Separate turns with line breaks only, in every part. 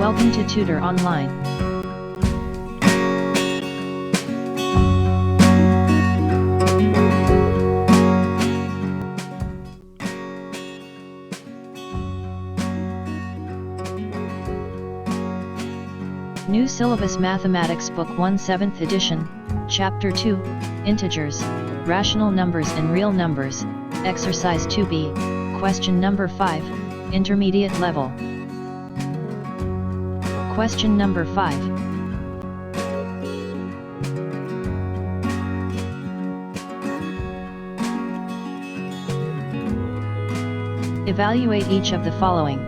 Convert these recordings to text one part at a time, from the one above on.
Welcome to Tutor Online. New Syllabus Mathematics Book 1 7th edition, Chapter 2, Integers, Rational Numbers and Real Numbers, Exercise 2B, Question number 5, Intermediate Level. Question number 5. Evaluate each of the following.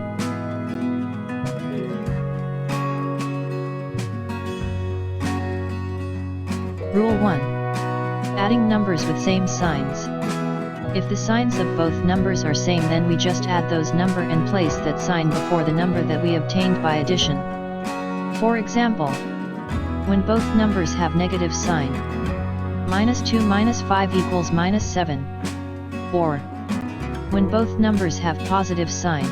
Rule 1. Adding numbers with same signs. If the signs of both numbers are same, then we just add those number and place that sign before the number that we obtained by addition. For example, when both numbers have negative sign, -2 - 5 = -7, or when both numbers have positive sign.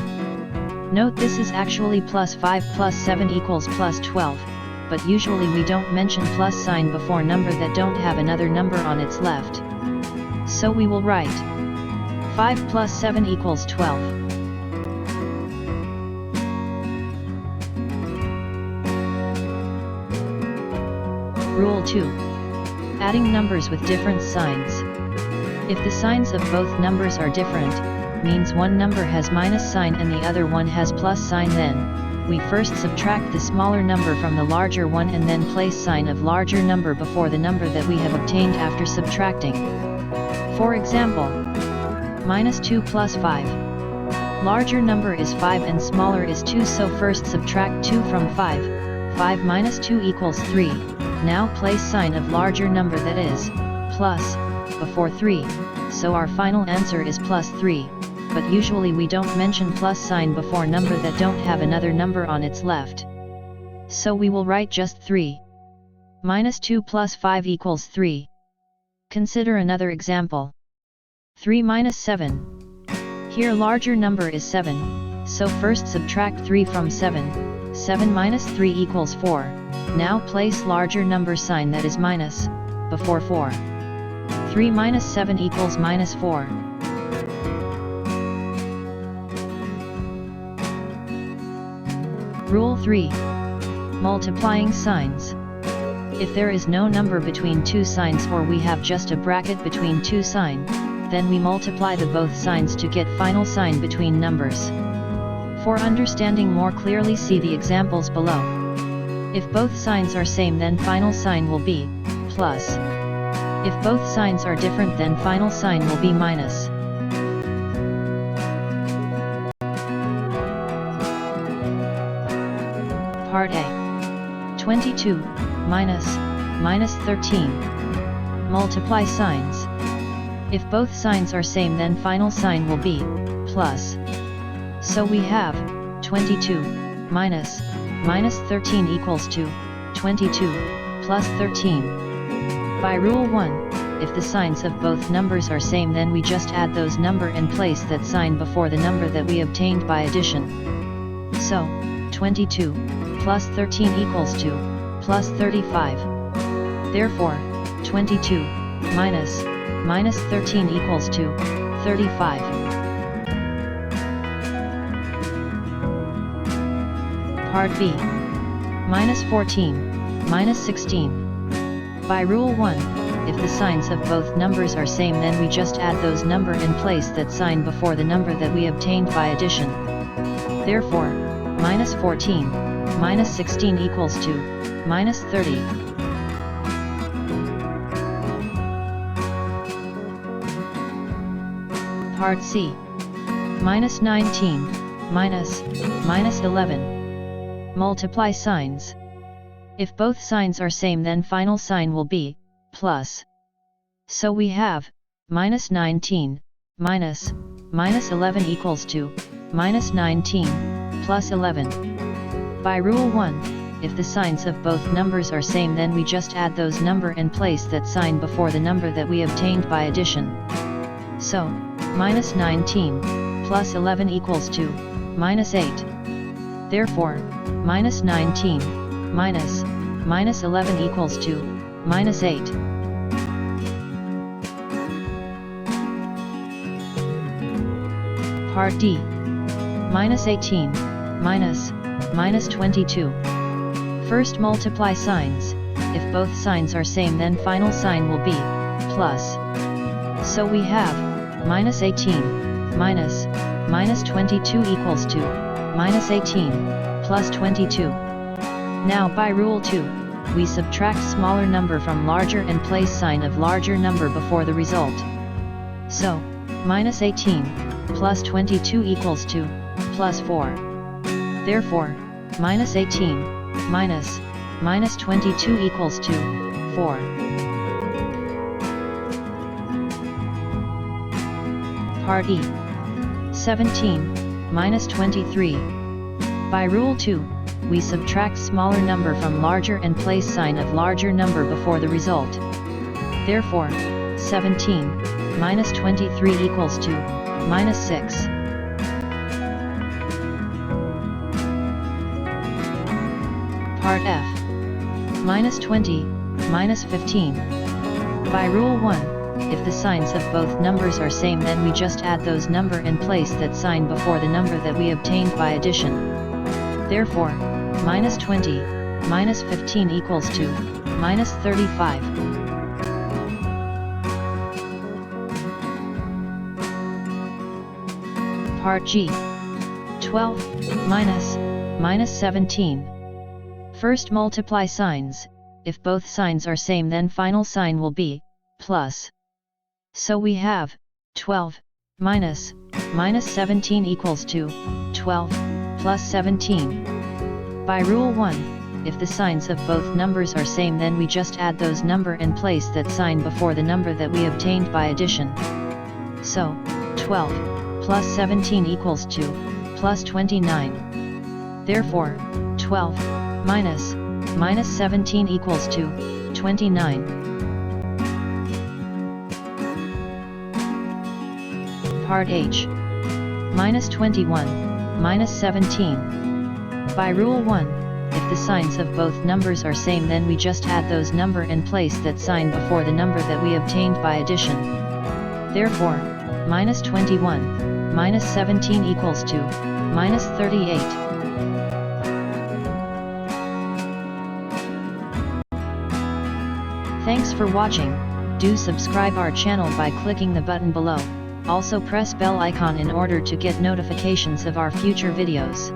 Note this is actually +5 + 7 = +12. But usually we don't mention plus sign before number that don't have another number on its left. So we will write 5 + 7 = 12. Rule 2. Adding numbers with different signs. If the signs of both numbers are different, means one number has minus sign and the other one has plus sign, then we first subtract the smaller number from the larger one and then place sign of larger number before the number that we have obtained after subtracting. For example, -2 + 5. Larger number is 5 and smaller is 2, so first subtract 2 from 5. 5 - 2 = 3. Now place sign of larger number, that is, plus, before 3, so our final answer is +3. But usually we don't mention plus sign before number that don't have another number on its left. So we will write just 3. -2 + 5 = 3. Consider another example. 3 - 7. Here larger number is 7, so first subtract 3 from 7. 7 - 3 = 4. Now place larger number sign, that is minus, before 4. 3 - 7 = -4. Rule 3. Multiplying signs. If there is no number between two signs, or we have just a bracket between two signs, then we multiply the both signs to get final sign between numbers. For understanding more clearly, see the examples below. If both signs are same, then final sign will be plus. If both signs are different, then final sign will be minus. Part A. 22 - -13. Multiply signs. If both signs are same, then final sign will be plus. So we have 22 - -13 = 22 plus 13. By Rule 1, if the signs of both numbers are same, then we just add those number and place that sign before the number that we obtained by addition. So, 22 plus 13 = 2, plus 35. Therefore, 22 minus 13 = 2, 35. Part B. -14, -16. By Rule 1, if the signs of both numbers are same, then we just add those number and place that sign before the number that we obtained by addition. Therefore, -14 - 16 = 2, -30. Part C. -19, -11. Multiply signs. If both signs are same, then final sign will be plus. So we have -19 - -11 = 2, -19 plus 11. By Rule 1, if the signs of both numbers are same, then we just add those number and place that sign before the number that we obtained by addition. So, -19 plus 11 = 2, -8. Therefore, minus 19, minus 11 equals to, minus 8. Part D. Minus 18, minus 22. First multiply signs. If both signs are same, then final sign will be plus. So we have minus 18 minus 22 equals to minus 18 plus 22. Now by rule 2, we subtract smaller number from larger and place sign of larger number before the result. So minus 18 plus 22 equals to plus 4. Therefore, minus 18 minus 22 equals to 4. Part E. 17 minus 23. By rule 2, we subtract smaller number from larger and place sign of larger number before the result. Therefore, 17 minus 23 equals to minus 6. Part F. Minus 20 minus 15. By rule 1, if the signs of both numbers are same, then we just add those number and place that sign before the number that we obtained by addition. Therefore, minus 20 minus 15 equals to minus 35. Part G. 12 minus 17. First multiply signs. If both signs are same, then final sign will be plus. So we have 12 minus 17 equals to 12 plus 17. By rule 1, if the signs of both numbers are same, then we just add those number and place that sign before the number that we obtained by addition. So 12 plus 17 equals to plus 29. Therefore, 12 minus 17 equals to 29. Part H. Minus 21 minus 17. By rule 1, if the signs of both numbers are same, then we just add those number and place that sign before the number that we obtained by addition. Therefore, minus 21 minus 17 equals to minus 38. Thanks for watching. Do subscribe our channel by clicking the button below. Also press bell icon in order to get notifications of our future videos.